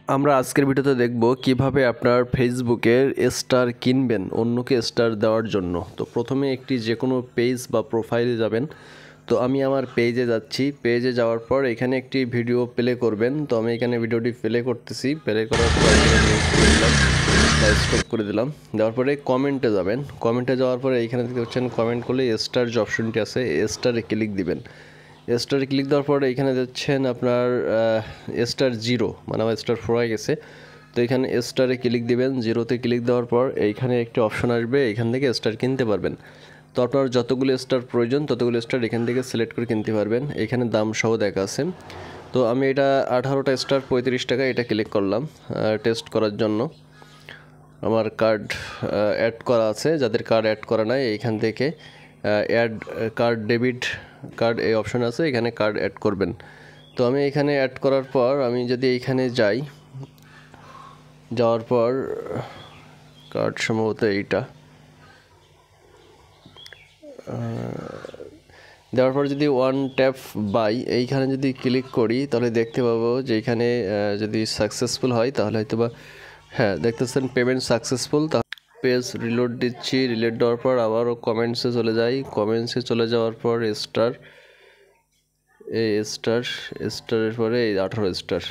আমরা আজকের ভিডিওতে দেখব কিভাবে আপনার ফেসবুকের স্টার কিনবেন অন্যকে স্টার দেওয়ার জন্য। তো প্রথমে একটি যে কোনো পেজ বা প্রোফাইলে যাবেন। তো আমি আমার পেজে যাচ্ছি, পেজে যাওয়ার পর এখানে একটি ভিডিও প্লে করবেন। তো আমি এখানে ভিডিওটি প্লে করতেছি, প্লে করার পর স্টপ করে দিলাম। দেওয়ার পরে কমেন্টে যাবেন, কমেন্টে যাওয়ার পরে এইখানে দেখতে পাচ্ছেন কমেন্ট করলে স্টার যে অপশনটি আছে স্টারে ক্লিক দিবেন। স্টারে ক্লিক দেওয়ার পরে এখানে যাচ্ছেন আপনার স্টার 0 মানে আমার স্টার 4 হয়ে গেছে। তো এখানে স্টারে ক্লিক দিবেন, 0তে ক্লিক দেওয়ার পর এইখানে একটি অপশন আসবে, এখান থেকে স্টার কিনতে পারবেন। তো আপনার যতগুলো স্টার প্রয়োজন ততগুলো স্টার এখান থেকে সিলেক্ট করে কিনতে পারবেন। এখানে দাম সহ দেখা আছে। তো আমি এটা 18টা স্টার 35 টাকা এটা ক্লিক করলাম টেস্ট করার জন্য। আমার কার্ড অ্যাড করা আছে, যাদের কার্ড অ্যাড করা নাই এইখান থেকে অ্যাড কার্ড ডেবিট কার্ড এই অপশন আছে, এখানে কার্ড অ্যাড করবেন। তো আমি এখানে অ্যাড করার পর আমি যদি এইখানে যাই, যাওয়ার পর কার্ড সম্ভবত এইটা দেওয়ার পর যদি ওয়ান ট্যাপ বাই এইখানে যদি ক্লিক করি তাহলে দেখতে পাবো যে এইখানে যদি সাকসেসফুল হয় তাহলে হয়তো বা হ্যাঁ দেখতেছেন পেমেন্ট সাকসেসফুল। পেজ রিলোড দিচ্ছি, রিলোড দেওয়ার পর আবারও কমেন্টসে চলে যাই, কমেন্টসে চলে যাওয়ার পর স্টার এই স্টারের পরে এই 18 স্টার